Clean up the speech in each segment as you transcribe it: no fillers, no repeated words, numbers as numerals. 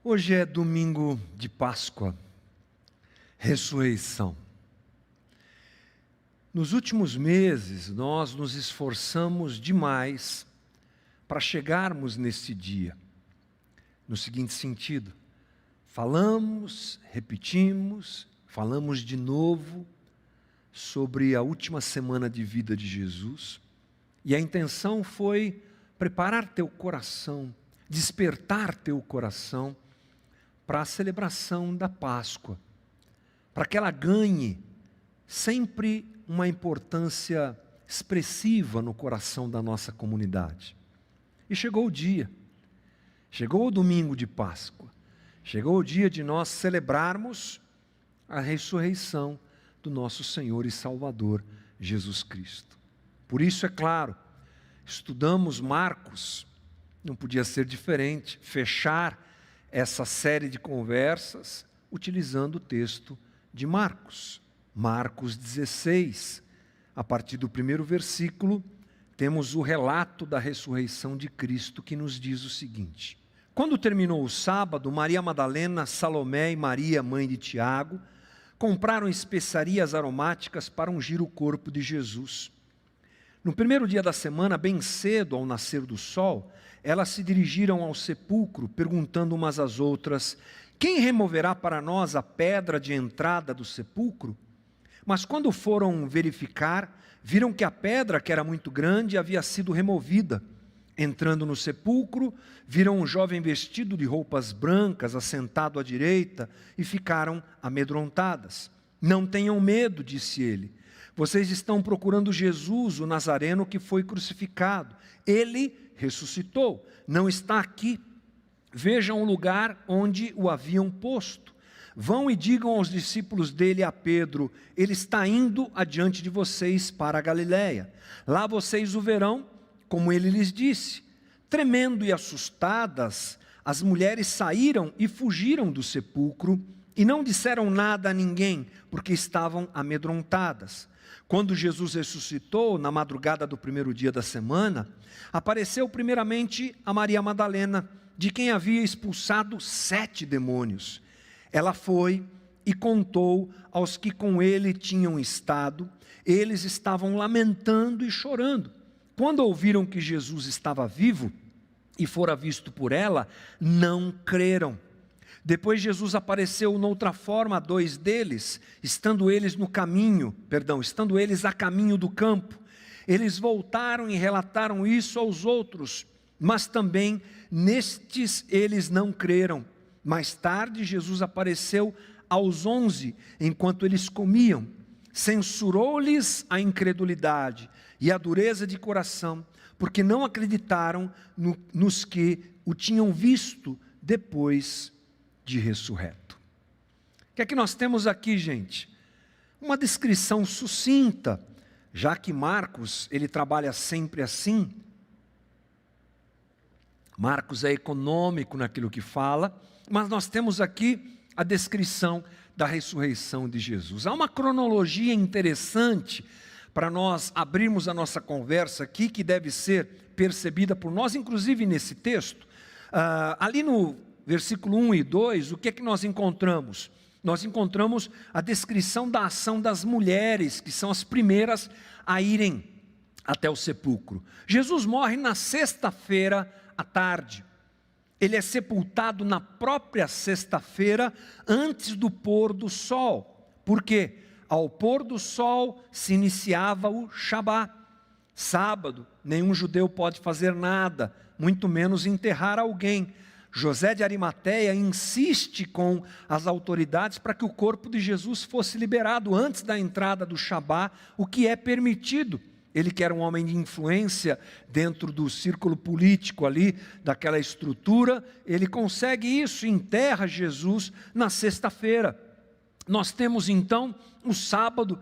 Hoje é domingo de Páscoa, ressurreição. Nos últimos meses, nós nos esforçamos demais para chegarmos nesse dia. No seguinte sentido, falamos, repetimos, falamos de novo sobre a última semana de vida de Jesus, e a intenção foi preparar teu coração, despertar teu coração para a celebração da Páscoa, para que ela ganhe sempre uma importância expressiva no coração da nossa comunidade. E chegou o dia, chegou o domingo de Páscoa, chegou o dia de nós celebrarmos a ressurreição do nosso Senhor e Salvador, Jesus Cristo. Por isso, é claro, estudamos Marcos, não podia ser diferente, fechar essa série de conversas utilizando o texto de Marcos. Marcos 16, a partir do primeiro versículo, temos o relato da ressurreição de Cristo que nos diz o seguinte: quando terminou o sábado, Maria Madalena, Salomé e Maria, mãe de Tiago, compraram especiarias aromáticas para ungir o corpo de Jesus. No primeiro dia da semana, bem cedo, ao nascer do sol, elas se dirigiram ao sepulcro, perguntando umas às outras: quem removerá para nós a pedra de entrada do sepulcro? Mas quando foram verificar, viram que a pedra, que era muito grande, havia sido removida. Entrando no sepulcro, viram um jovem vestido de roupas brancas, assentado à direita, e ficaram amedrontadas. Não tenham medo, disse ele. Vocês estão procurando Jesus, o Nazareno que foi crucificado. Ele ressuscitou, não está aqui. Vejam o lugar onde o haviam posto. Vão e digam aos discípulos dele e a Pedro: ele está indo adiante de vocês para a Galiléia. Lá vocês o verão, como ele lhes disse. Tremendo e assustadas, as mulheres saíram e fugiram do sepulcro e não disseram nada a ninguém, porque estavam amedrontadas. Quando Jesus ressuscitou, na madrugada do primeiro dia da semana, apareceu primeiramente a Maria Madalena, de quem havia expulsado 7 demônios. Ela foi e contou aos que com ele tinham estado. Eles estavam lamentando e chorando. Quando ouviram que Jesus estava vivo e fora visto por ela, não creram. Depois Jesus apareceu noutra forma a 2 deles, estando eles a caminho do campo. Eles voltaram e relataram isso aos outros, mas também nestes eles não creram. Mais tarde Jesus apareceu aos 11, enquanto eles comiam. Censurou-lhes a incredulidade e a dureza de coração, porque não acreditaram nos que o tinham visto depois de ressurreto. O que é que nós temos aqui, gente? Uma descrição sucinta, já que Marcos, ele trabalha sempre assim. Marcos é econômico naquilo que fala, mas nós temos aqui a descrição da ressurreição de Jesus. Há uma cronologia interessante para nós abrirmos a nossa conversa aqui, que deve ser percebida por nós, inclusive nesse texto. Ali no versículo 1 e 2, o que é que nós encontramos? Nós encontramos a descrição da ação das mulheres, que são as primeiras a irem até o sepulcro. Jesus morre na sexta-feira à tarde. Ele é sepultado na própria sexta-feira, antes do pôr do sol. Por quê? Ao pôr do sol se iniciava o Shabá. Sábado, nenhum judeu pode fazer nada, muito menos enterrar alguém. José de Arimateia insiste com as autoridades para que o corpo de Jesus fosse liberado antes da entrada do Shabá, o que é permitido. Ele, que era um homem de influência dentro do círculo político ali, daquela estrutura, ele consegue isso e enterra Jesus na sexta-feira. Nós temos então um sábado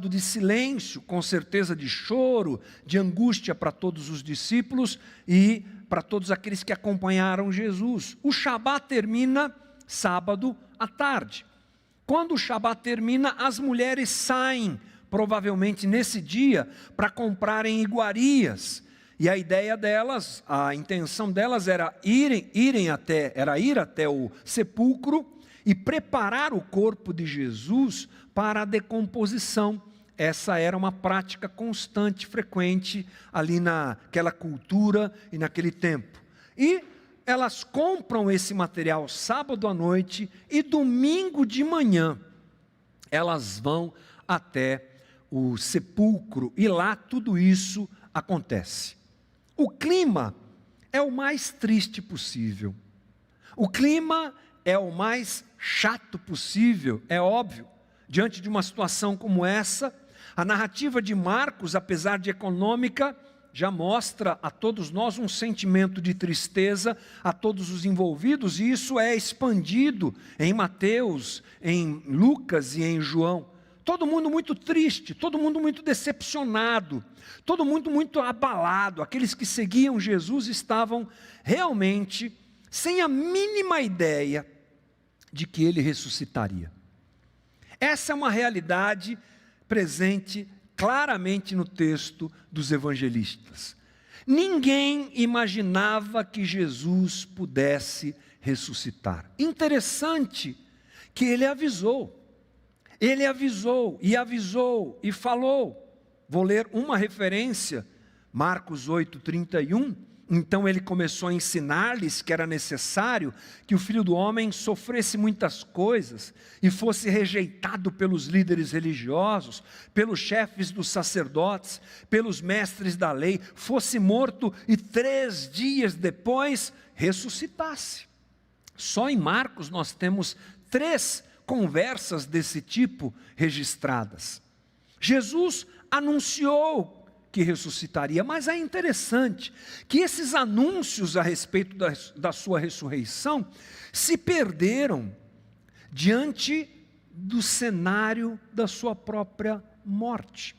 de silêncio, com certeza de choro, de angústia para todos os discípulos e para todos aqueles que acompanharam Jesus. O Shabá termina sábado à tarde. Quando o Shabá termina, as mulheres saem, provavelmente nesse dia, para comprarem iguarias. E a ideia delas, a intenção delas era ir até o sepulcro e preparar o corpo de Jesus para a decomposição. Essa era uma prática constante, frequente ali naquela cultura e naquele tempo. E elas compram esse material sábado à noite e domingo de manhã elas vão até o sepulcro e lá tudo isso acontece. O clima é o mais triste possível. O clima é o mais chato possível, é óbvio. Diante de uma situação como essa, a narrativa de Marcos, apesar de econômica, já mostra a todos nós um sentimento de tristeza a todos os envolvidos, e isso é expandido em Mateus, em Lucas e em João. Todo mundo muito triste, todo mundo muito decepcionado, todo mundo muito abalado. Aqueles que seguiam Jesus estavam realmente sem a mínima ideia de que ele ressuscitaria. Essa é uma realidade presente claramente no texto dos evangelistas. Ninguém imaginava que Jesus pudesse ressuscitar. Interessante que ele avisou e falou. Vou ler uma referência, Marcos 8:31. Então ele começou a ensinar-lhes que era necessário que o Filho do Homem sofresse muitas coisas e fosse rejeitado pelos líderes religiosos, pelos chefes dos sacerdotes, pelos mestres da lei, fosse morto e 3 dias depois ressuscitasse. Só em Marcos nós temos 3 conversas desse tipo registradas. Jesus anunciou que ressuscitaria, mas é interessante que esses anúncios a respeito da sua ressurreição se perderam diante do cenário da sua própria morte.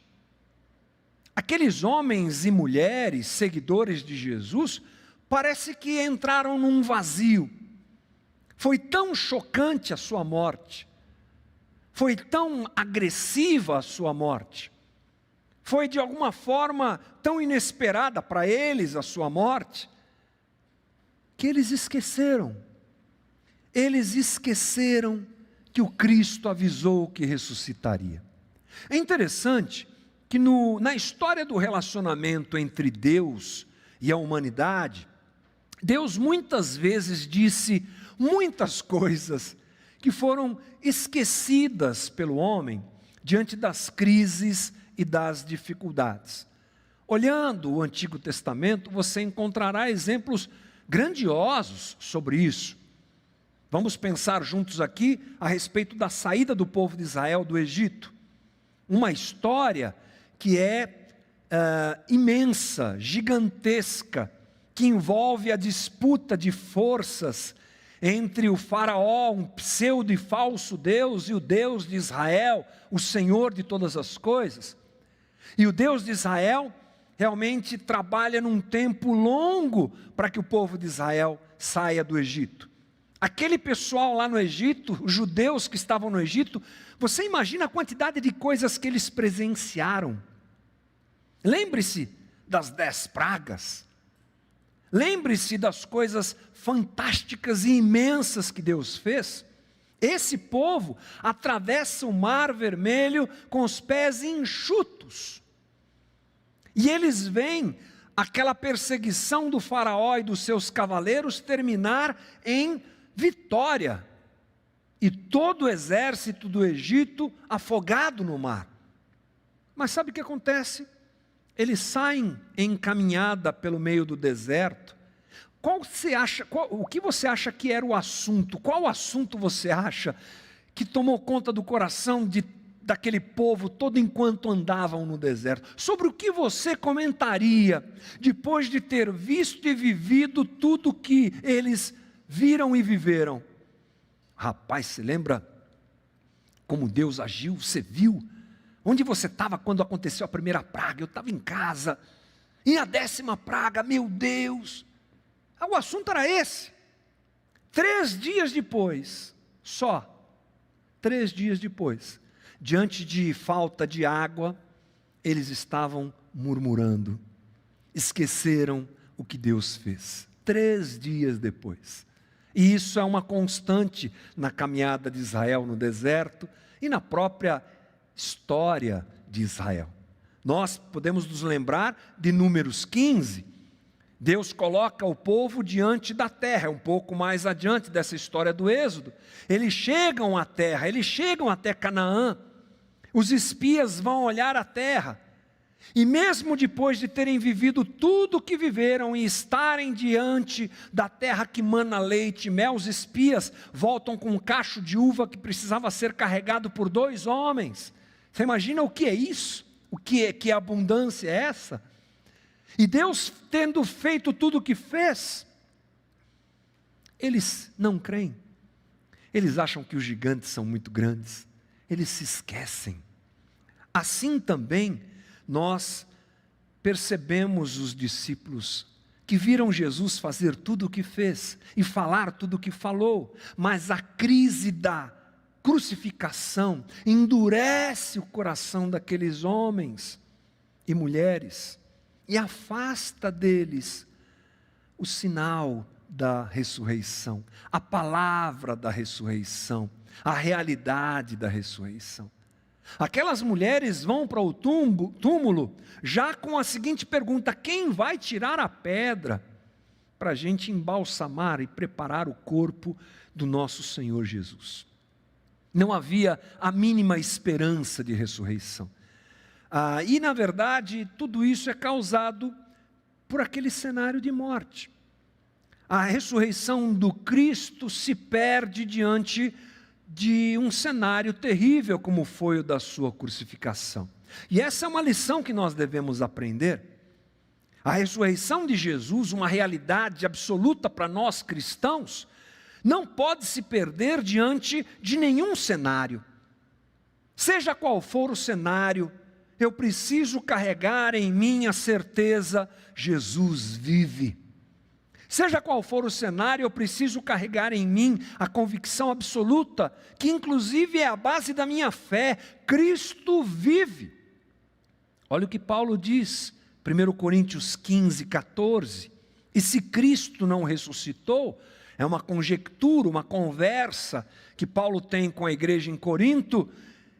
Aqueles homens e mulheres, seguidores de Jesus, parece que entraram num vazio. Foi tão chocante a sua morte, foi tão agressiva a sua morte, foi de alguma forma tão inesperada para eles a sua morte, que eles esqueceram que o Cristo avisou que ressuscitaria. É interessante que na história do relacionamento entre Deus e a humanidade, Deus muitas vezes disse muitas coisas que foram esquecidas pelo homem diante das crises e das dificuldades. Olhando o Antigo Testamento, você encontrará exemplos grandiosos sobre isso. Vamos pensar juntos aqui a respeito da saída do povo de Israel do Egito. Uma história que é imensa, gigantesca, que envolve a disputa de forças entre o faraó, um pseudo e falso Deus, e o Deus de Israel, o Senhor de todas as coisas. E o Deus de Israel realmente trabalha num tempo longo para que o povo de Israel saia do Egito. Aquele pessoal lá no Egito, os judeus que estavam no Egito, você imagina a quantidade de coisas que eles presenciaram. Lembre-se das 10 pragas. Lembre-se das coisas fantásticas e imensas que Deus fez. Esse povo atravessa o Mar Vermelho com os pés enxutos. E eles veem aquela perseguição do faraó e dos seus cavaleiros terminar em vitória. E todo o exército do Egito afogado no mar. Mas sabe o que acontece? Eles saem em caminhada pelo meio do deserto. O que você acha que era o assunto? Qual assunto você acha que tomou conta do coração daquele povo todo enquanto andavam no deserto? Sobre o que você comentaria depois de ter visto e vivido tudo que eles viram e viveram? Rapaz, você lembra como Deus agiu? Você viu? Onde você estava quando aconteceu a primeira praga? Eu estava em casa. E a 10ª praga, meu Deus. O assunto era esse. 3 dias depois, só 3 dias depois, diante de falta de água, eles estavam murmurando. esqueceram o que Deus fez. 3 dias depois. E isso é uma constante na caminhada de Israel no deserto e na própria história de Israel. Nós podemos nos lembrar de Números 15. Deus coloca o povo diante da terra, um pouco mais adiante dessa história do Êxodo. Eles chegam à terra, eles chegam até Canaã. Os espias vão olhar a terra. E mesmo depois de terem vivido tudo o que viveram e estarem diante da terra que mana leite e mel, os espias voltam com um cacho de uva que precisava ser carregado por 2 homens. Você imagina o que é isso? O que abundância é essa? E Deus, tendo feito tudo o que fez, eles não creem. Eles acham que os gigantes são muito grandes. Eles se esquecem. Assim também nós percebemos os discípulos que viram Jesus fazer tudo o que fez e falar tudo o que falou, mas a crise da crucificação endurece o coração daqueles homens e mulheres e afasta deles o sinal da ressurreição, a palavra da ressurreição, a realidade da ressurreição. Aquelas mulheres vão para o túmulo já com a seguinte pergunta: quem vai tirar a pedra para a gente embalsamar e preparar o corpo do nosso Senhor Jesus? Não havia a mínima esperança de ressurreição. E na verdade tudo isso é causado por aquele cenário de morte. A ressurreição do Cristo se perde diante de um cenário terrível como foi o da sua crucificação. E essa é uma lição que nós devemos aprender. A ressurreição de Jesus, uma realidade absoluta para nós cristãos, não pode se perder diante de nenhum cenário. Seja qual for o cenário, eu preciso carregar em mim a certeza: Jesus vive. Seja qual for o cenário, eu preciso carregar em mim a convicção absoluta, que inclusive é a base da minha fé: Cristo vive. Olha o que Paulo diz, 1 Coríntios 15, 14. E se Cristo não ressuscitou, é uma conjectura, uma conversa que Paulo tem com a igreja em Corinto.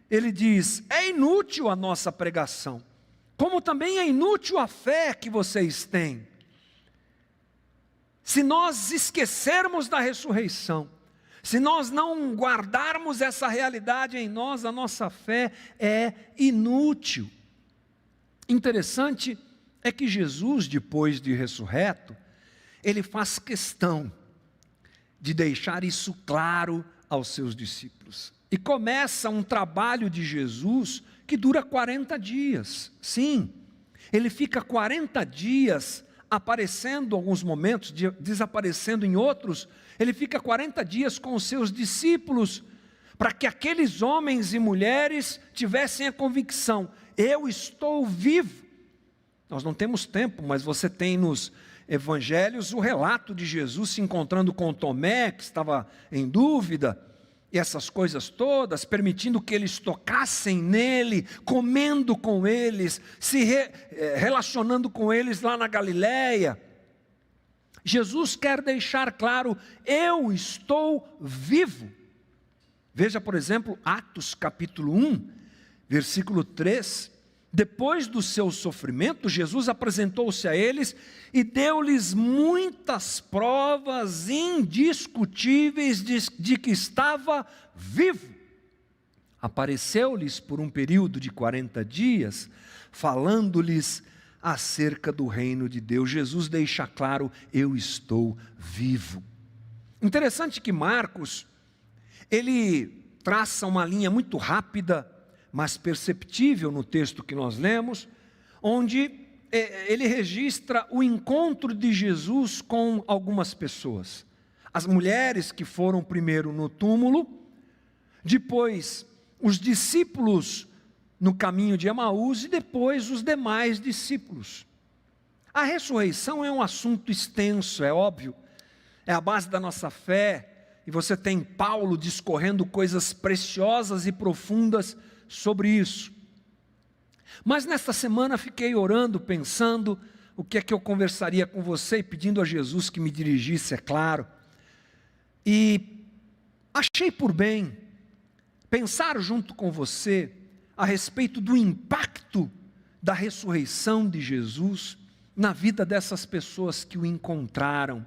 Ele diz: é inútil a nossa pregação, como também é inútil a fé que vocês têm. Se nós esquecermos da ressurreição, se nós não guardarmos essa realidade em nós, a nossa fé é inútil. Interessante é que Jesus, depois de ressurreto, ele faz questão de deixar isso claro aos seus discípulos. E começa um trabalho de Jesus que dura 40 dias. Sim, ele fica 40 dias aparecendo em alguns momentos, desaparecendo em outros. Ele fica 40 dias com os seus discípulos, para que aqueles homens e mulheres tivessem a convicção: eu estou vivo. Nós não temos tempo, mas você tem nos evangelhos o relato de Jesus se encontrando com Tomé, que estava em dúvida, e essas coisas todas, permitindo que eles tocassem nele, comendo com eles, se relacionando com eles lá na Galileia. Jesus quer deixar claro: eu estou vivo. Veja, por exemplo, Atos capítulo 1, versículo 3. Depois do seu sofrimento, Jesus apresentou-se a eles e deu-lhes muitas provas indiscutíveis de que estava vivo. Apareceu-lhes por um período de 40 dias, falando-lhes acerca do reino de Deus. Jesus deixa claro: eu estou vivo. Interessante que Marcos, ele traça uma linha muito rápida, mas perceptível no texto que nós lemos, onde ele registra o encontro de Jesus com algumas pessoas. As mulheres que foram primeiro no túmulo, depois os discípulos no caminho de Emaús e depois os demais discípulos. A ressurreição é um assunto extenso, é óbvio, é a base da nossa fé, e você tem Paulo discorrendo coisas preciosas e profundas sobre isso. Mas nesta semana fiquei orando, pensando, o que é que eu conversaria com você, pedindo a Jesus que me dirigisse, é claro. E achei por bem pensar junto com você a respeito do impacto da ressurreição de Jesus na vida dessas pessoas que o encontraram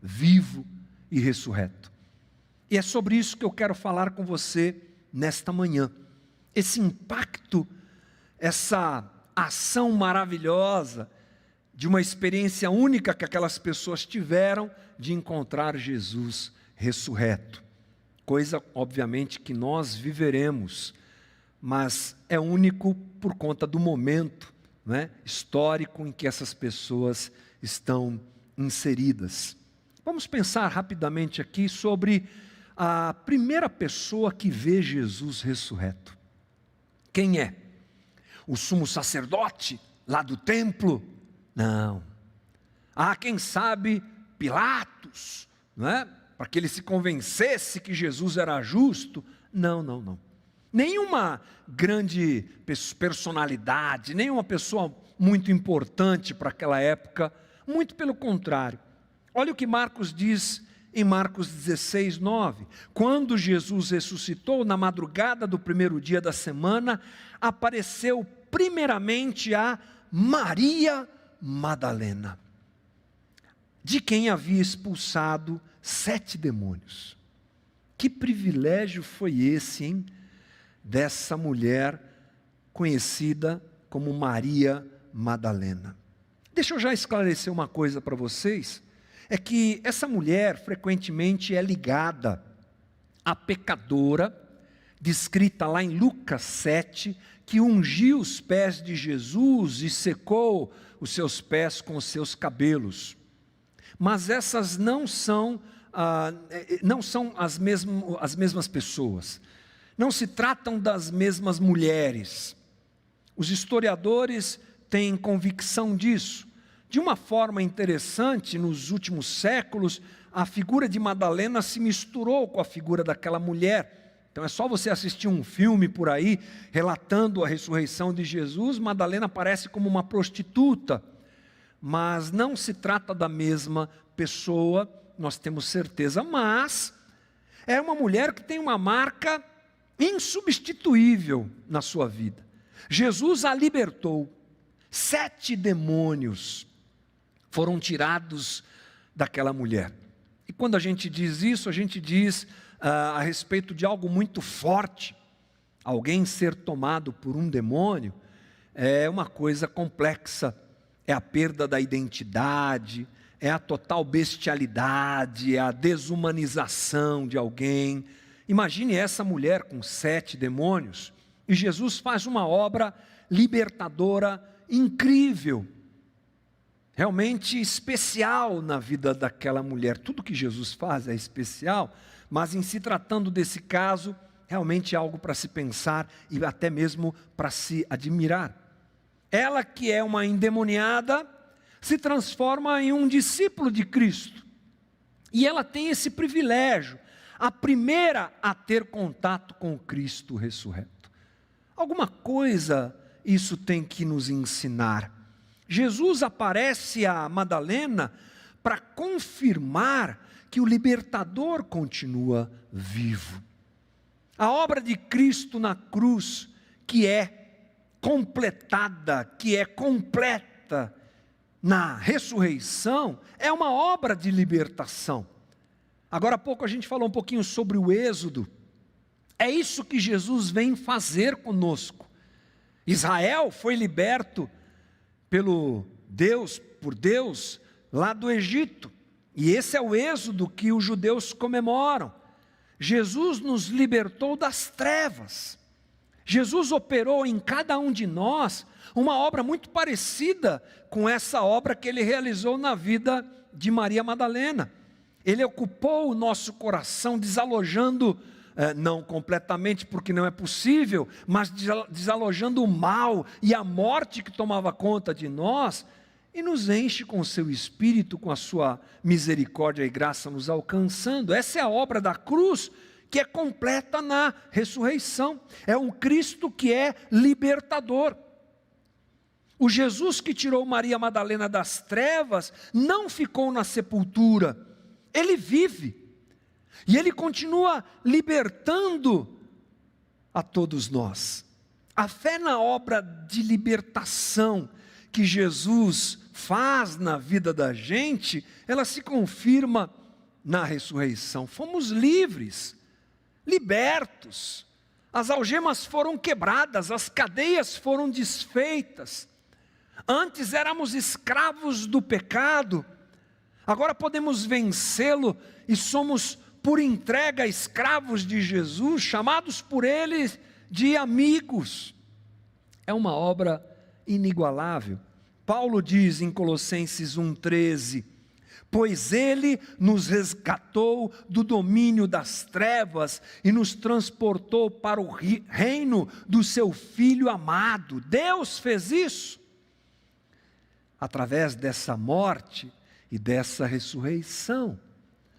vivo e ressurreto. E é sobre isso que eu quero falar com você nesta manhã. Esse impacto, essa ação maravilhosa de uma experiência única que aquelas pessoas tiveram de encontrar Jesus ressurreto. Coisa, obviamente, que nós viveremos, mas é único por conta do momento, né, histórico em que essas pessoas estão inseridas. Vamos pensar rapidamente aqui sobre a primeira pessoa que vê Jesus ressurreto. Quem é? O sumo sacerdote lá do templo? Não. Quem sabe Pilatos, não é? Para que ele se convencesse que Jesus era justo? Não. Nenhuma grande personalidade, nenhuma pessoa muito importante para aquela época, muito pelo contrário. Olha o que Marcos diz em Marcos 16, 9. Quando Jesus ressuscitou, na madrugada do primeiro dia da semana, apareceu primeiramente a Maria Madalena, de quem havia expulsado 7 demônios. Que privilégio foi esse, hein? Dessa mulher conhecida como Maria Madalena. Deixa eu já esclarecer uma coisa para vocês, é que essa mulher frequentemente é ligada à pecadora, descrita lá em Lucas 7, que ungiu os pés de Jesus e secou os seus pés com os seus cabelos. Mas essas não são as mesmas pessoas. Não se tratam das mesmas mulheres. Os historiadores têm convicção disso. De uma forma interessante, nos últimos séculos, a figura de Madalena se misturou com a figura daquela mulher. Então é só você assistir um filme por aí, relatando a ressurreição de Jesus, Madalena aparece como uma prostituta. Mas não se trata da mesma pessoa, nós temos certeza, mas é uma mulher que tem uma marca insubstituível na sua vida. Jesus a libertou. 7 demônios foram tirados daquela mulher. E quando a gente diz isso, a gente diz a respeito de algo muito forte. Alguém ser tomado por um demônio é uma coisa complexa. É a perda da identidade, é a total bestialidade, é a desumanização de alguém. Imagine essa mulher com 7 demônios, e Jesus faz uma obra libertadora incrível, realmente especial na vida daquela mulher. Tudo que Jesus faz é especial, mas em se tratando desse caso, realmente é algo para se pensar e até mesmo para se admirar. Ela, que é uma endemoniada, se transforma em um discípulo de Cristo. E ela tem esse privilégio, a primeira a ter contato com o Cristo ressurreto. Alguma coisa isso tem que nos ensinar. Jesus aparece a Madalena para confirmar que o libertador continua vivo. A obra de Cristo na cruz, que é completada, que é completa na ressurreição, é uma obra de libertação. Agora há pouco a gente falou um pouquinho sobre o Êxodo. É isso que Jesus vem fazer conosco. Israel foi liberto por Deus lá do Egito. E esse é o Êxodo que os judeus comemoram. Jesus nos libertou das trevas. Jesus operou em cada um de nós uma obra muito parecida com essa obra que ele realizou na vida de Maria Madalena. Ele ocupou o nosso coração, desalojando, não completamente porque não é possível, mas desalojando o mal e a morte que tomava conta de nós, e nos enche com o seu Espírito, com a sua misericórdia e graça nos alcançando. Essa é a obra da cruz, que é completa na ressurreição. É um Cristo que é libertador. O Jesus que tirou Maria Madalena das trevas não ficou na sepultura, ele vive, e ele continua libertando a todos nós. A fé na obra de libertação que Jesus faz na vida da gente, ela se confirma na ressurreição. Fomos livres, libertos, as algemas foram quebradas, as cadeias foram desfeitas. Antes éramos escravos do pecado, agora podemos vencê-lo e somos por entrega escravos de Jesus, chamados por Ele de amigos. É uma obra inigualável. Paulo diz em Colossenses 1,13: pois Ele nos resgatou do domínio das trevas e nos transportou para o reino do seu Filho amado. Deus fez isso. Através dessa morte e dessa ressurreição,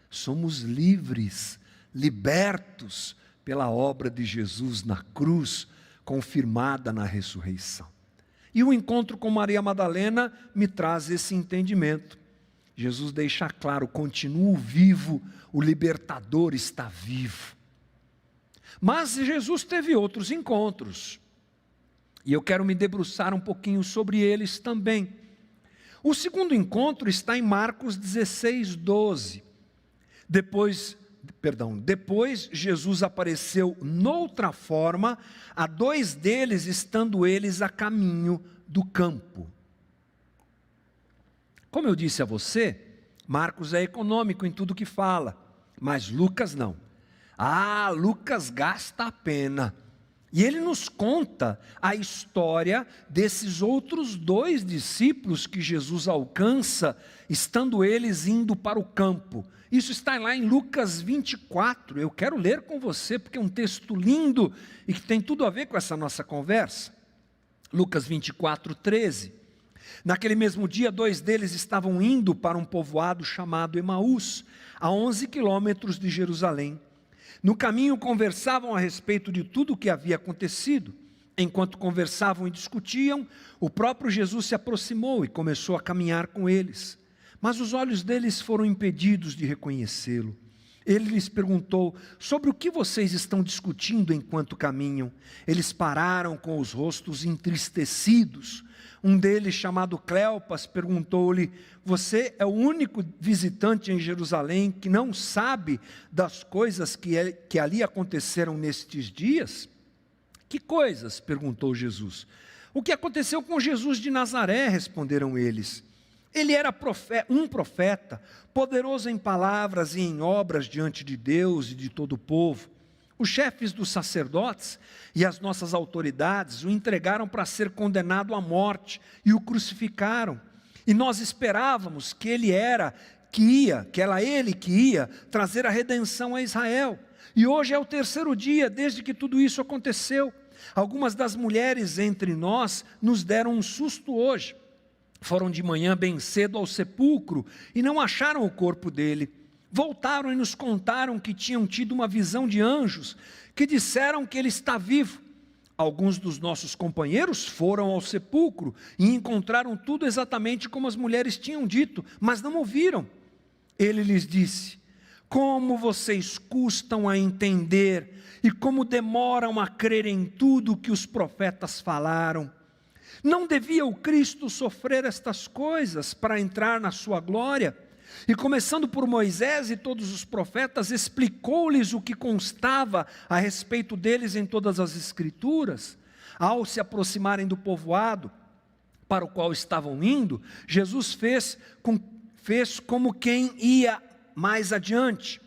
somos livres, libertos pela obra de Jesus na cruz, confirmada na ressurreição. E o encontro com Maria Madalena me traz esse entendimento. Jesus deixa claro: continuo vivo, o libertador está vivo. Mas Jesus teve outros encontros, e eu quero me debruçar um pouquinho sobre eles também. O segundo encontro está em Marcos 16:12. Depois Jesus apareceu noutra forma a dois deles, estando eles a caminho do campo. Como eu disse a você, Marcos é econômico em tudo que fala, mas Lucas não. Lucas gasta a pena. E ele nos conta a história desses outros dois discípulos que Jesus alcança, estando eles indo para o campo. Isso está lá em Lucas 24, eu quero ler com você, porque é um texto lindo e que tem tudo a ver com essa nossa conversa. Lucas 24:13. Naquele mesmo dia, dois deles estavam indo para um povoado chamado Emaús, a 11 quilômetros de Jerusalém. No caminho conversavam a respeito de tudo o que havia acontecido. Enquanto conversavam e discutiam, o próprio Jesus se aproximou e começou a caminhar com eles. Mas os olhos deles foram impedidos de reconhecê-lo. Ele lhes perguntou: sobre o que vocês estão discutindo enquanto caminham? Eles pararam com os rostos entristecidos. Um deles, chamado Cleopas, perguntou-lhe: você é o único visitante em Jerusalém que não sabe das coisas que ali aconteceram nestes dias? Que coisas? Perguntou Jesus. O que aconteceu com Jesus de Nazaré? Responderam eles. Ele era um profeta, poderoso em palavras e em obras diante de Deus e de todo o povo. Os chefes dos sacerdotes e as nossas autoridades o entregaram para ser condenado à morte e o crucificaram. E nós esperávamos que era ele que ia trazer a redenção a Israel. E hoje é o terceiro dia desde que tudo isso aconteceu. Algumas das mulheres entre nós nos deram um susto hoje. Foram de manhã bem cedo ao sepulcro e não acharam o corpo dele. Voltaram e nos contaram que tinham tido uma visão de anjos, que disseram que ele está vivo. Alguns dos nossos companheiros foram ao sepulcro e encontraram tudo exatamente como as mulheres tinham dito, mas não o viram. Ele lhes disse: como vocês custam a entender e como demoram a crer em tudo que os profetas falaram. Não devia o Cristo sofrer estas coisas para entrar na sua glória? E começando por Moisés e todos os profetas, explicou-lhes o que constava a respeito deles em todas as Escrituras. Ao se aproximarem do povoado para o qual estavam indo, Jesus fez como quem ia mais adiante.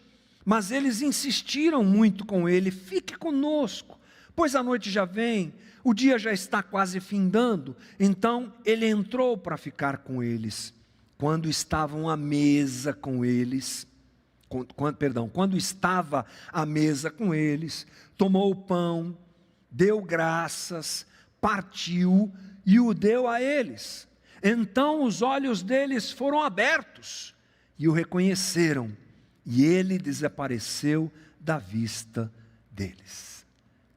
Mas eles insistiram muito com ele: fique conosco, pois a noite já vem, o dia já está quase findando. Então ele entrou para ficar com eles. Quando estavam à mesa com eles, quando estava à mesa com eles, tomou o pão, deu graças, partiu e o deu a eles. Então os olhos deles foram abertos e o reconheceram, e ele desapareceu da vista deles.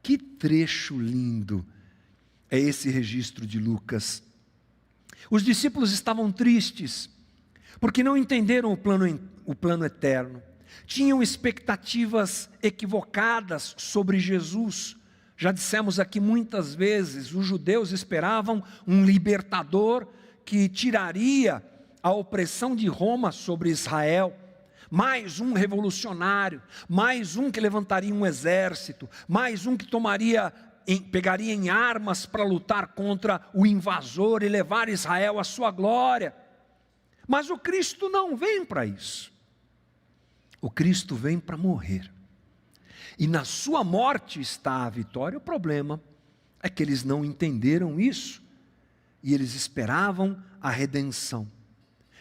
Que trecho lindo é esse registro de Lucas. Os discípulos estavam tristes, porque não entenderam o plano eterno. Tinham expectativas equivocadas sobre Jesus. Já dissemos aqui muitas vezes, os judeus esperavam um libertador que tiraria a opressão de Roma sobre Israel. Mais um revolucionário, mais um que levantaria um exército, mais um que pegaria em armas para lutar contra o invasor e levar Israel à sua glória. Mas o Cristo não vem para isso. O Cristo vem para morrer. E na sua morte está a vitória. O problema é que eles não entenderam isso. E eles esperavam a redenção.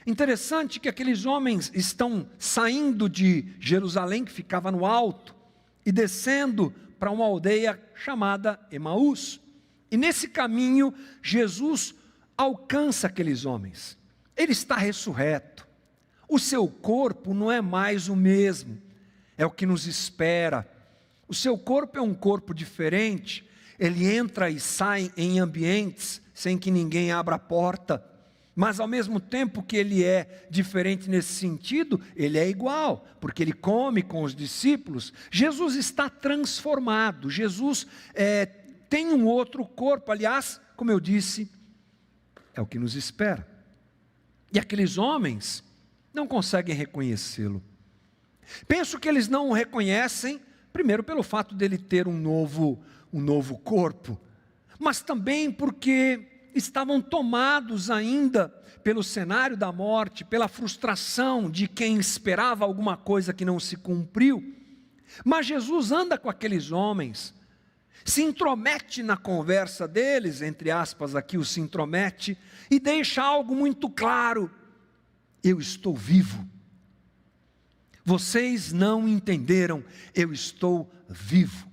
Interessante que aqueles homens estão saindo de Jerusalém, que ficava no alto, e descendo para uma aldeia chamada Emaús. E nesse caminho, Jesus alcança aqueles homens. Ele está ressurreto. O seu corpo não é mais o mesmo. É o que nos espera. O seu corpo é um corpo diferente. Ele entra e sai em ambientes sem que ninguém abra a porta. Mas ao mesmo tempo que ele é diferente nesse sentido, ele é igual, porque ele come com os discípulos. Jesus está transformado. Jesus tem um outro corpo. Aliás, como eu disse, é o que nos espera. E aqueles homens não conseguem reconhecê-lo. Penso que eles não o reconhecem, primeiro pelo fato dele ter um novo corpo, mas também porque estavam tomados ainda pelo cenário da morte, pela frustração de quem esperava alguma coisa que não se cumpriu. Mas Jesus anda com aqueles homens, se intromete na conversa deles, entre aspas aqui o se intromete, e deixa algo muito claro: eu estou vivo. Vocês não entenderam, eu estou vivo.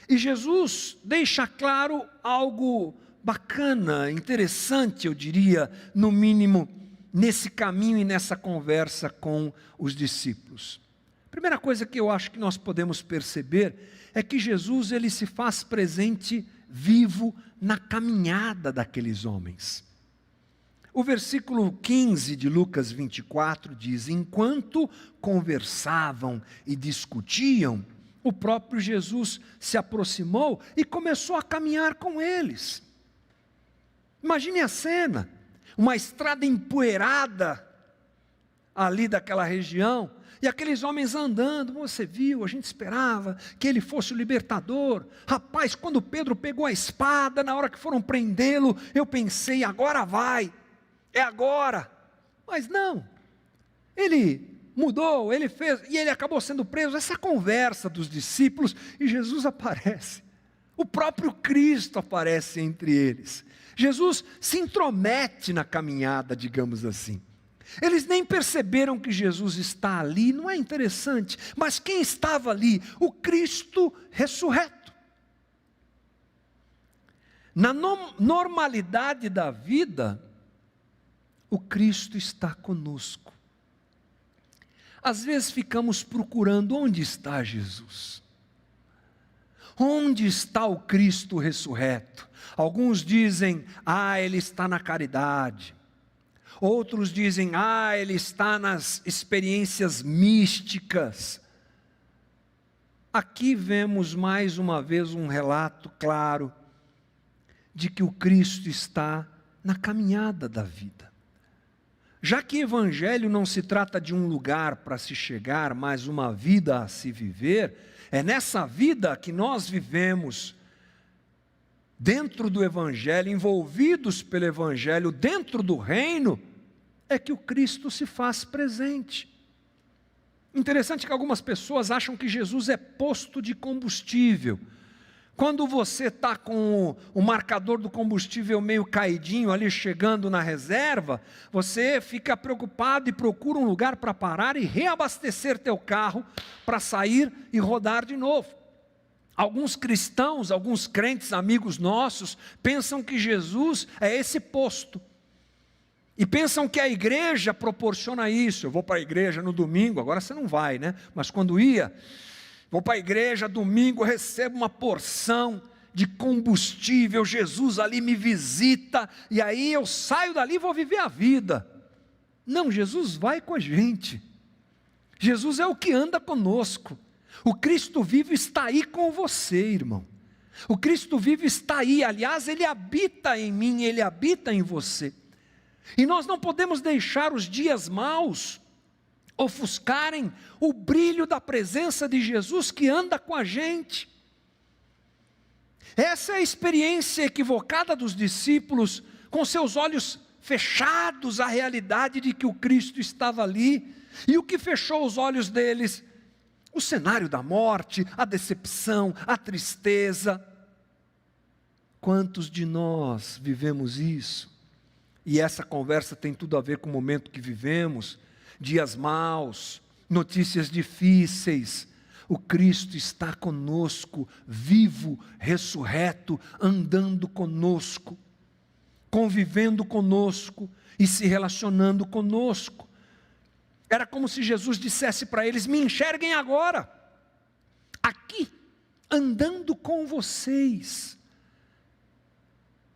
E Jesus deixa claro algo bacana, interessante, eu diria, no mínimo, nesse caminho e nessa conversa com os discípulos. A primeira coisa que eu acho que nós podemos perceber é que Jesus, ele se faz presente vivo na caminhada daqueles homens. O versículo 15 de Lucas 24 diz: enquanto conversavam e discutiam, o próprio Jesus se aproximou e começou a caminhar com eles. Imagine a cena, uma estrada empoeirada ali daquela região, e aqueles homens andando. Você viu, a gente esperava que ele fosse o libertador. Rapaz, quando Pedro pegou a espada, na hora que foram prendê-lo, eu pensei, agora vai, é agora. Mas não, ele mudou, ele fez, e ele acabou sendo preso. Essa conversa dos discípulos, e Jesus aparece, o próprio Cristo aparece entre eles. Jesus se intromete na caminhada, digamos assim. Eles nem perceberam que Jesus está ali, não é interessante? Mas quem estava ali? O Cristo ressurreto. Na normalidade da vida, o Cristo está conosco. Às vezes ficamos procurando onde está Jesus. Onde está o Cristo ressurreto? Alguns dizem, ele está na caridade. Outros dizem, ele está nas experiências místicas. Aqui vemos mais uma vez um relato claro de que o Cristo está na caminhada da vida. Já que evangelho não se trata de um lugar para se chegar, mas uma vida a se viver, é nessa vida que nós vivemos, dentro do evangelho, envolvidos pelo evangelho, dentro do reino, é que o Cristo se faz presente. Interessante que algumas pessoas acham que Jesus é posto de combustível. Quando você está com o marcador do combustível meio caidinho ali, chegando na reserva, você fica preocupado e procura um lugar para parar e reabastecer teu carro para sair e rodar de novo. Alguns cristãos, alguns crentes, amigos nossos, pensam que Jesus é esse posto. E pensam que a igreja proporciona isso. Eu vou para a igreja no domingo, agora você não vai, né? Mas quando ia, vou para a igreja domingo, recebo uma porção de combustível, Jesus ali me visita, e aí eu saio dali e vou viver a vida. Não, Jesus vai com a gente. Jesus é o que anda conosco. O Cristo vivo está aí com você, irmão. O Cristo vivo está aí, aliás, Ele habita em mim, Ele habita em você. E nós não podemos deixar os dias maus ofuscarem o brilho da presença de Jesus que anda com a gente. Essa é a experiência equivocada dos discípulos, com seus olhos fechados à realidade de que o Cristo estava ali. E o que fechou os olhos deles? O cenário da morte, a decepção, a tristeza. Quantos de nós vivemos isso? E essa conversa tem tudo a ver com o momento que vivemos, dias maus, notícias difíceis. O Cristo está conosco, vivo, ressurreto, andando conosco, convivendo conosco e se relacionando conosco. Era como se Jesus dissesse para eles: me enxerguem agora, aqui, andando com vocês.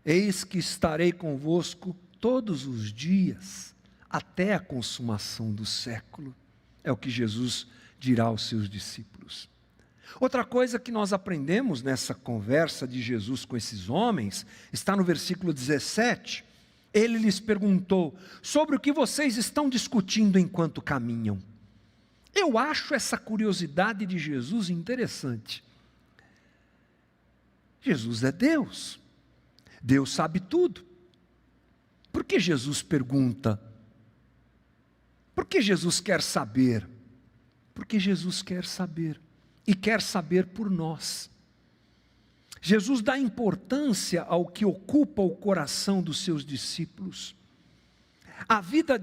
Eis que estarei convosco todos os dias, até a consumação do século. É o que Jesus dirá aos seus discípulos. Outra coisa que nós aprendemos nessa conversa de Jesus com esses homens, está no versículo 17, ele lhes perguntou: sobre o que vocês estão discutindo enquanto caminham? Eu acho essa curiosidade de Jesus interessante. Jesus é Deus, Deus sabe tudo. Por que Jesus pergunta? Por que Jesus quer saber? Porque Jesus quer saber, e quer saber por nós. Jesus dá importância ao que ocupa o coração dos seus discípulos. A vida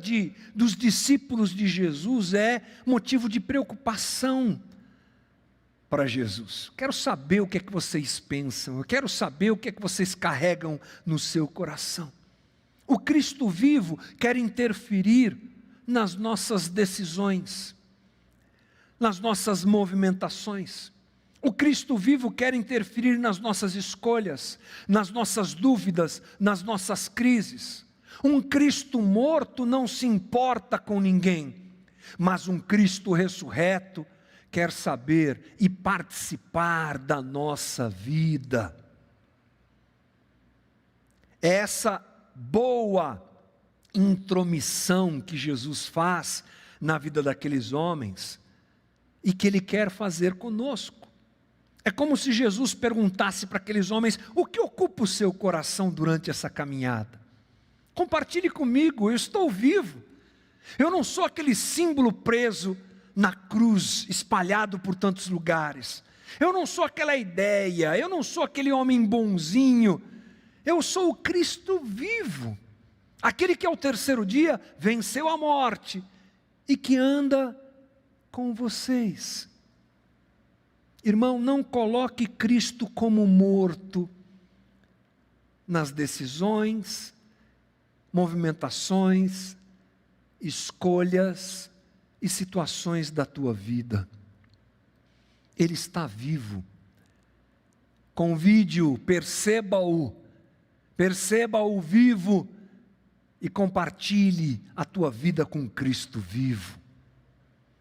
dos discípulos de Jesus é motivo de preocupação para Jesus. Quero saber o que é que vocês pensam, eu quero saber o que é que vocês carregam no seu coração. O Cristo vivo quer interferir nas nossas decisões, nas nossas movimentações. O Cristo vivo quer interferir nas nossas escolhas, nas nossas dúvidas, nas nossas crises. Um Cristo morto não se importa com ninguém, mas um Cristo ressurreto quer saber e participar da nossa vida. Essa boa intromissão que Jesus faz na vida daqueles homens e que Ele quer fazer conosco. É como se Jesus perguntasse para aqueles homens: o que ocupa o seu coração durante essa caminhada? Compartilhe comigo, eu estou vivo. Eu não sou aquele símbolo preso na cruz, espalhado por tantos lugares. Eu não sou aquela ideia, eu não sou aquele homem bonzinho. Eu sou o Cristo vivo, aquele que ao terceiro dia venceu a morte e que anda com vocês. Irmão, não coloque Cristo como morto nas decisões, movimentações, escolhas e situações da tua vida. Ele está vivo. Convide-o, perceba-o vivo e compartilhe a tua vida com Cristo vivo.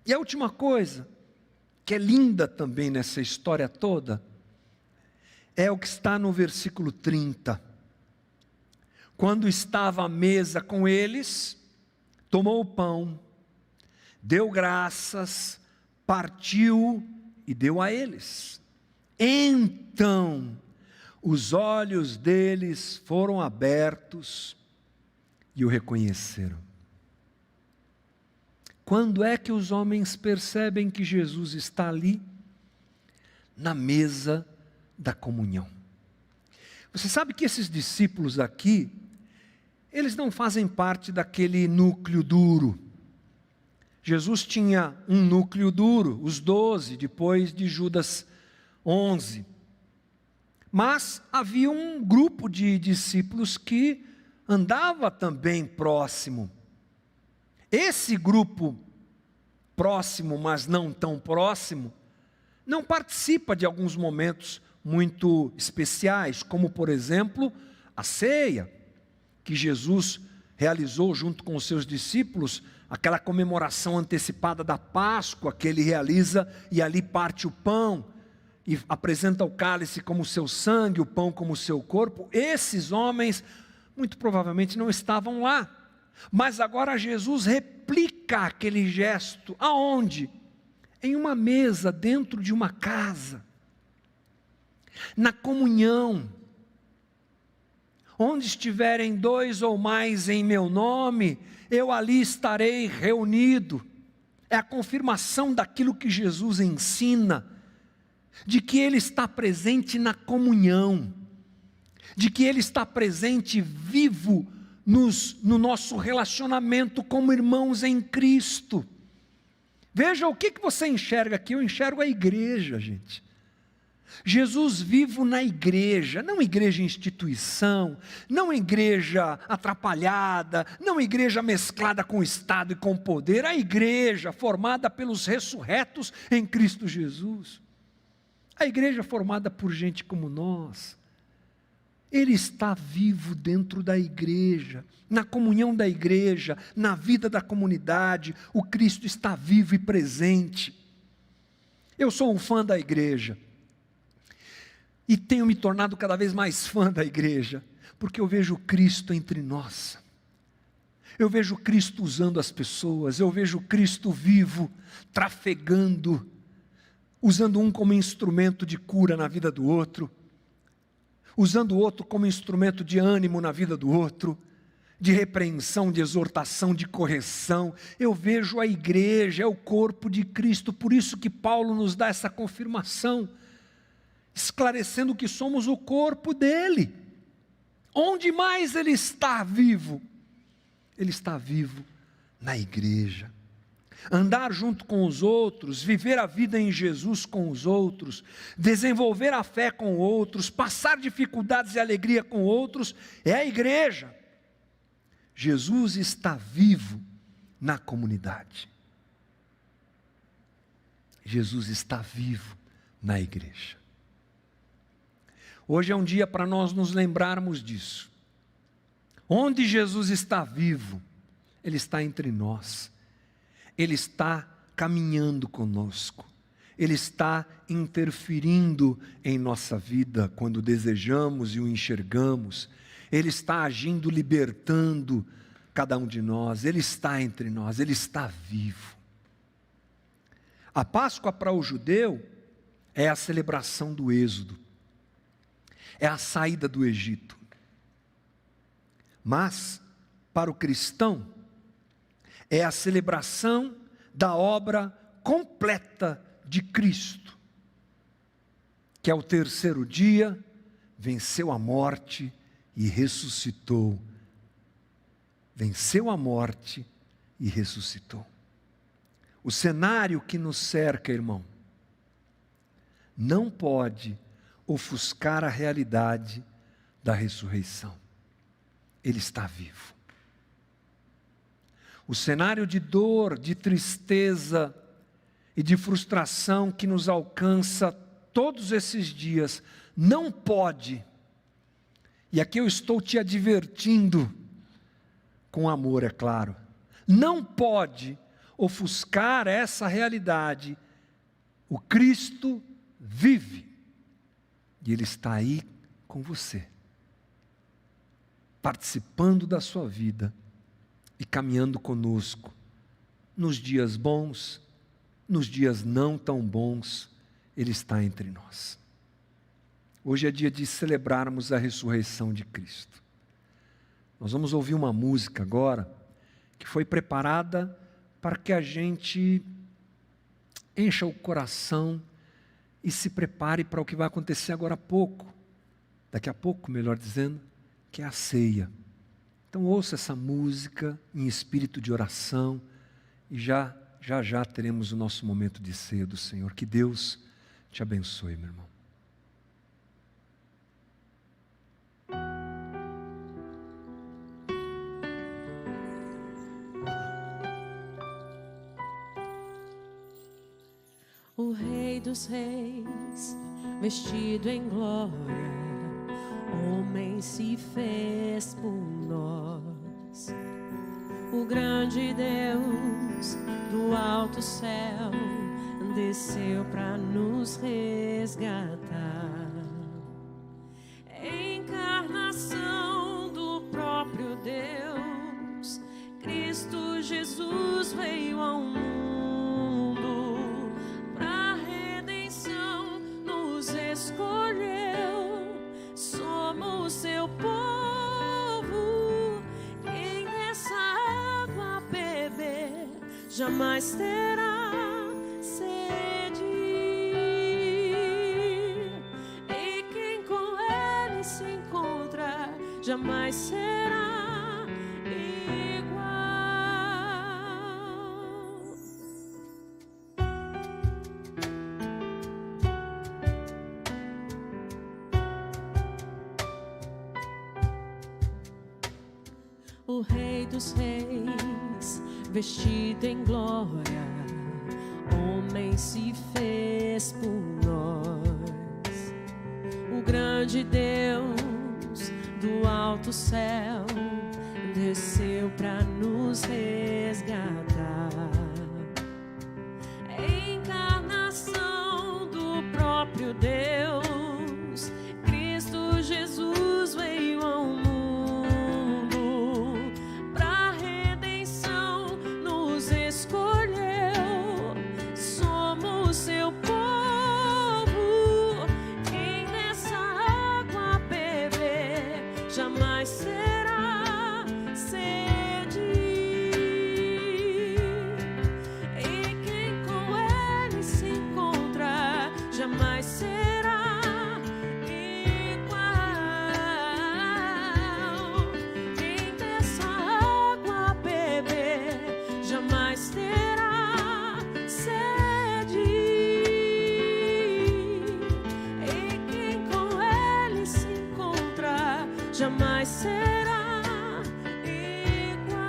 E a última coisa, que é linda também nessa história toda, é o que está no versículo 30. Quando estava à mesa com eles, tomou o pão, deu graças, partiu e deu a eles. Então, os olhos deles foram abertos e o reconheceram. Quando é que os homens percebem que Jesus está ali? Na mesa da comunhão. Você sabe que esses discípulos aqui, eles não fazem parte daquele núcleo duro. Jesus tinha um núcleo duro, os 12, depois de Judas 11. Mas havia um grupo de discípulos que andava também próximo. Esse grupo próximo, mas não tão próximo, não participa de alguns momentos muito especiais, como por exemplo, a ceia que Jesus realizou junto com os seus discípulos, aquela comemoração antecipada da Páscoa que ele realiza e ali parte o pão e apresenta o cálice como seu sangue, o pão como seu corpo. Esses homens muito provavelmente não estavam lá, mas agora Jesus replica aquele gesto, aonde? Em uma mesa dentro de uma casa, na comunhão. Onde estiverem 2 ou mais em meu nome, eu ali estarei reunido. É a confirmação daquilo que Jesus ensina, de que Ele está presente na comunhão, de que Ele está presente vivo no nosso relacionamento como irmãos em Cristo. Veja o que você enxerga aqui. Eu enxergo a igreja, gente. Jesus vivo na igreja, não igreja instituição, não igreja atrapalhada, não igreja mesclada com o Estado e com o poder, a igreja formada pelos ressurretos em Cristo Jesus, a igreja formada por gente como nós. Ele está vivo dentro da igreja, na comunhão da igreja, na vida da comunidade, o Cristo está vivo e presente. Eu sou um fã da igreja, e tenho me tornado cada vez mais fã da igreja, porque eu vejo Cristo entre nós, eu vejo Cristo usando as pessoas, eu vejo Cristo vivo, trafegando, usando um como instrumento de cura na vida do outro, usando o outro como instrumento de ânimo na vida do outro, de repreensão, de exortação, de correção. Eu vejo a igreja, é o corpo de Cristo, por isso que Paulo nos dá essa confirmação, esclarecendo que somos o corpo dele. Onde mais ele está vivo? Ele está vivo na igreja. Andar junto com os outros, viver a vida em Jesus com os outros, desenvolver a fé com outros, passar dificuldades e alegria com outros, é a igreja. Jesus está vivo na comunidade. Jesus está vivo na igreja. Hoje é um dia para nós nos lembrarmos disso. Onde Jesus está vivo, Ele está entre nós. Ele está caminhando conosco. Ele está interferindo em nossa vida quando desejamos e o enxergamos. Ele está agindo, libertando cada um de nós. Ele está entre nós, Ele está vivo. A Páscoa para o judeu é a celebração do Êxodo. É a saída do Egito. Mas, para o cristão, é a celebração da obra completa de Cristo, que ao terceiro dia venceu a morte e ressuscitou. Venceu a morte e ressuscitou. O cenário que nos cerca, irmão, não pode ofuscar a realidade da ressurreição. Ele está vivo. O cenário de dor, de tristeza e de frustração que nos alcança todos esses dias, não pode, e aqui eu estou te advertindo, com amor, é claro, não pode ofuscar essa realidade. O Cristo vive. E Ele está aí com você, participando da sua vida e caminhando conosco, nos dias bons, nos dias não tão bons, Ele está entre nós. Hoje é dia de celebrarmos a ressurreição de Cristo. Nós vamos ouvir uma música agora, que foi preparada para que a gente encha o coração e se prepare para o que vai acontecer agora há pouco, daqui a pouco, melhor dizendo, que é a ceia. Então ouça essa música em espírito de oração e já teremos o nosso momento de ceia do Senhor. Que Deus te abençoe, meu irmão. O Rei dos Reis vestido em glória, homem se fez por nós. O grande Deus do alto céu desceu para nos resgatar. Encarnação do próprio Deus, Cristo Jesus veio ao mundo. Para redenção nos escolheu, somos seu povo. Quem dessa água beber jamais terá sede, e quem com ele se encontra jamais será igual. O Rei dos Reis, vestido em glória, homem se fez por nós. O grande Deus do alto céu desceu para nos resgatar. Encarnação do próprio Deus, Cristo Jesus veio ao mundo. Para redenção nos escolheu, somos seu povo. Quem nessa água beber jamais será sede, e quem com ele se encontra jamais será igual. Quem dessa água beber jamais terá sede, e quem com ele se encontra jamais será igual.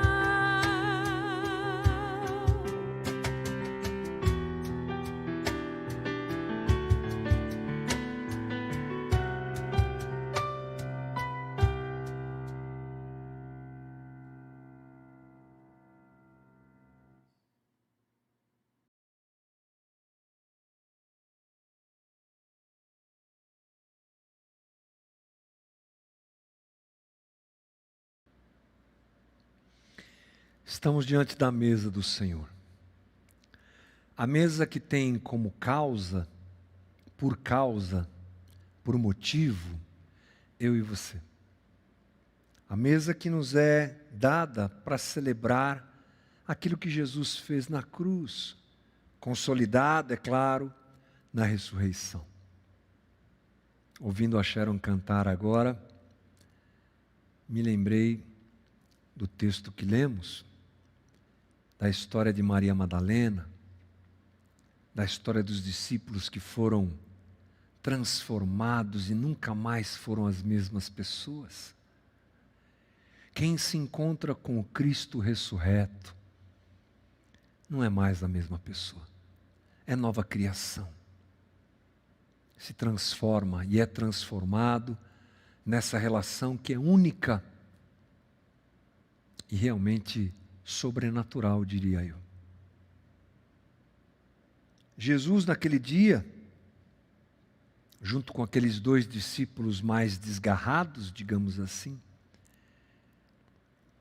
Estamos diante da mesa do Senhor. A mesa que tem como causa, por motivo, eu e você. A mesa que nos é dada para celebrar aquilo que Jesus fez na cruz, consolidado, é claro, na ressurreição. Ouvindo a Sharon cantar agora, me lembrei do texto que lemos, da história de Maria Madalena, da história dos discípulos que foram transformados e nunca mais foram as mesmas pessoas. Quem se encontra com o Cristo ressurreto não é mais a mesma pessoa, é nova criação. Se transforma e é transformado nessa relação que é única e realmente sobrenatural, diria eu. Jesus, naquele dia, junto com aqueles 2 discípulos mais desgarrados, digamos assim,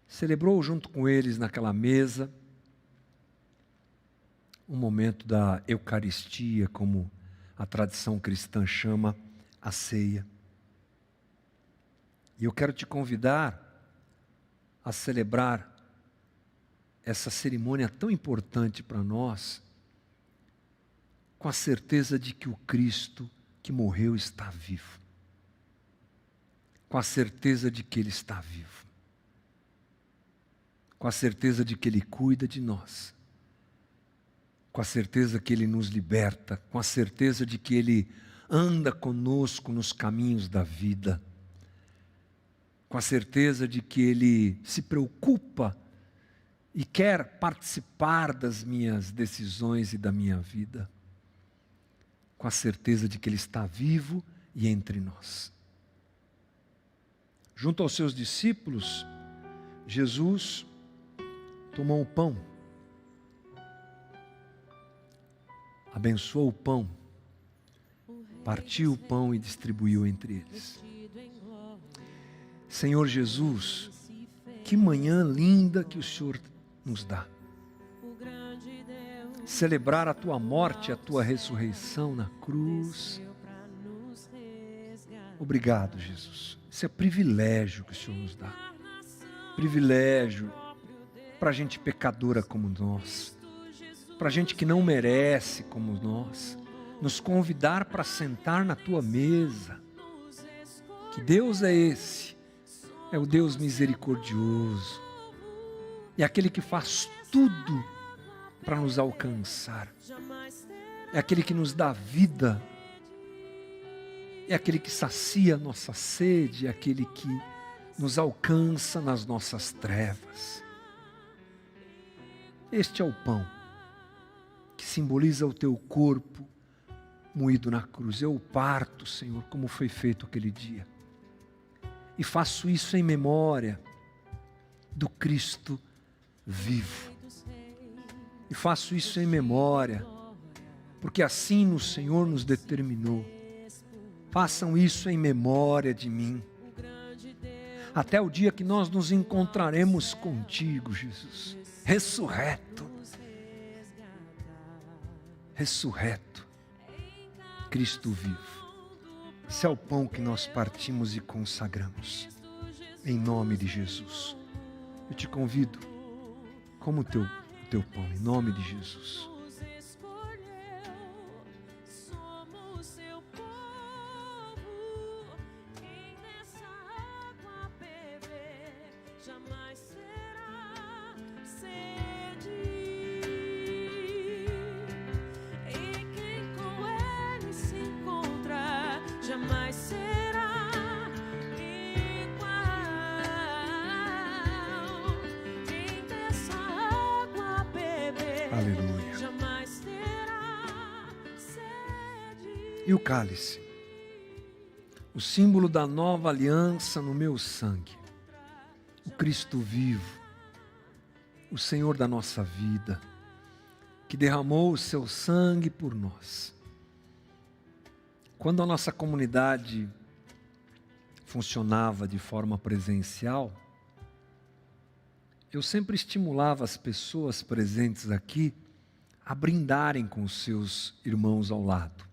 celebrou junto com eles naquela mesa um momento da Eucaristia, como a tradição cristã chama a ceia. E eu quero te convidar a celebrar essa cerimônia tão importante para nós, com a certeza de que o Cristo que morreu está vivo. Com a certeza de que Ele está vivo. Com a certeza de que Ele cuida de nós. Com a certeza que Ele nos liberta. Com a certeza de que Ele anda conosco nos caminhos da vida. Com a certeza de que Ele se preocupa e quer participar das minhas decisões e da minha vida. com a certeza de que Ele está vivo e entre nós. Junto aos seus discípulos, Jesus tomou o pão, abençoou o pão, partiu o pão e distribuiu entre eles. Senhor Jesus, que manhã linda que o Senhor nos dá. Celebrar a Tua morte, a Tua ressurreição na cruz. Obrigado, Jesus. Isso é privilégio que o Senhor nos dá. Privilégio para gente pecadora como nós, para gente que não merece como nós, nos convidar para sentar na Tua mesa. Que Deus é esse? É o Deus misericordioso. É aquele que faz tudo para nos alcançar. É aquele que nos dá vida. É aquele que sacia a nossa sede. É aquele que nos alcança nas nossas trevas. Este é o pão que simboliza o Teu corpo moído na cruz. Eu o parto, Senhor, como foi feito aquele dia. E faço isso em memória do Cristo vivo. E faço isso em memória, porque assim o Senhor nos determinou. Façam isso em memória de mim. Até o dia que nós nos encontraremos contigo, Jesus. Ressurreto. Ressurreto. Cristo vivo. Esse é o pão que nós partimos e consagramos. Em nome de Jesus. Eu te convido, como o teu pão, em nome de Jesus. Jamais será igual. Quem dessa água beber, Aleluia. jamais terá sede. E o cálice, o símbolo da nova aliança no meu sangue. O Cristo vivo, o Senhor da nossa vida, que derramou o seu sangue por nós. Quando a nossa comunidade funcionava de forma presencial, eu sempre estimulava as pessoas presentes aqui a brindarem com os seus irmãos ao lado.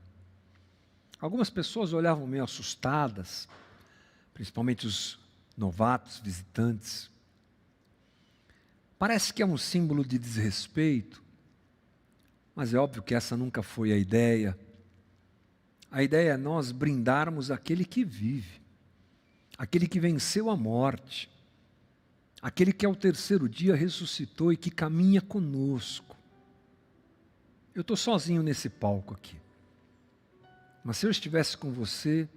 Algumas pessoas olhavam meio assustadas, principalmente os novatos, visitantes. Parece que é um símbolo de desrespeito, mas é óbvio que essa nunca foi a ideia. A ideia é nós brindarmos aquele que vive, aquele que venceu a morte, aquele que ao terceiro dia ressuscitou e que caminha conosco. Eu estou sozinho nesse palco aqui, mas se eu estivesse com você,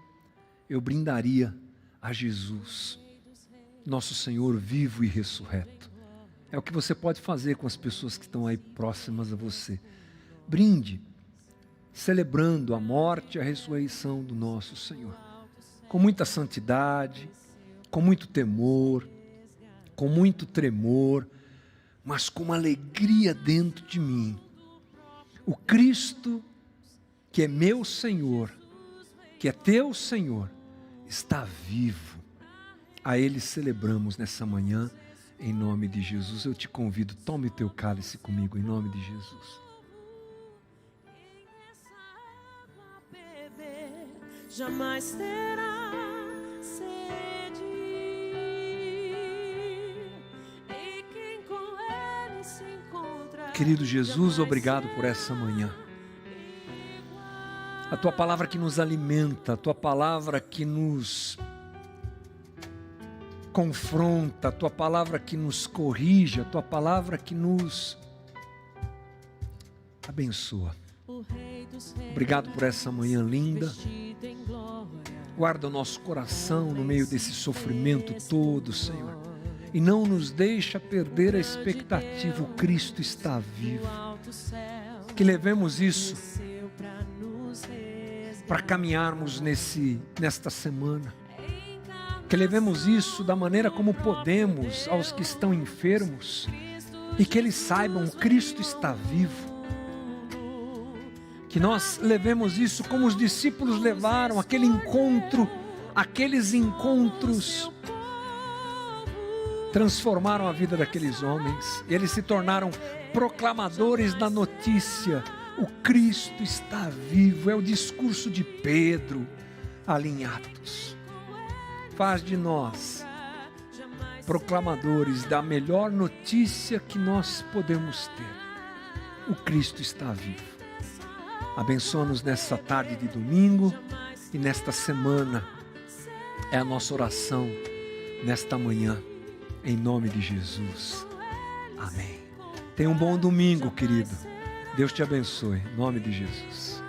eu brindaria a Jesus, nosso Senhor vivo e ressurreto. É o que você pode fazer com as pessoas que estão aí próximas a você. Brinde, celebrando a morte e a ressurreição do nosso Senhor. Com muita santidade, com muito temor, com muito tremor, mas com uma alegria dentro de mim. O Cristo, que é meu Senhor, que é teu Senhor, está vivo. A Ele celebramos nessa manhã, em nome de Jesus. Eu te convido, tome o teu cálice comigo, em nome de Jesus. Jamais terá sede, e quem com Ele se encontra. Querido Jesus, obrigado por essa manhã. A Tua palavra que nos alimenta, a Tua palavra que nos confronta, a Tua palavra que nos corrige, a Tua palavra que nos abençoa. Obrigado por essa manhã linda. Guarda o nosso coração no meio desse sofrimento todo, Senhor. E não nos deixa perder a expectativa. O Cristo está vivo. Que levemos isso para caminharmos nesta semana. Que levemos isso da maneira como podemos aos que estão enfermos e que eles saibam, Cristo está vivo. Que nós levemos isso como os discípulos levaram, aqueles encontros transformaram a vida daqueles homens. E eles se tornaram proclamadores da notícia: o Cristo está vivo. É o discurso de Pedro ali em Atos. Faz de nós proclamadores da melhor notícia que nós podemos ter: o Cristo está vivo. Abençoa-nos nessa tarde de domingo e nesta semana. É a nossa oração nesta manhã, em nome de Jesus. Amém. Tenha um bom domingo, querido. Deus te abençoe, em nome de Jesus.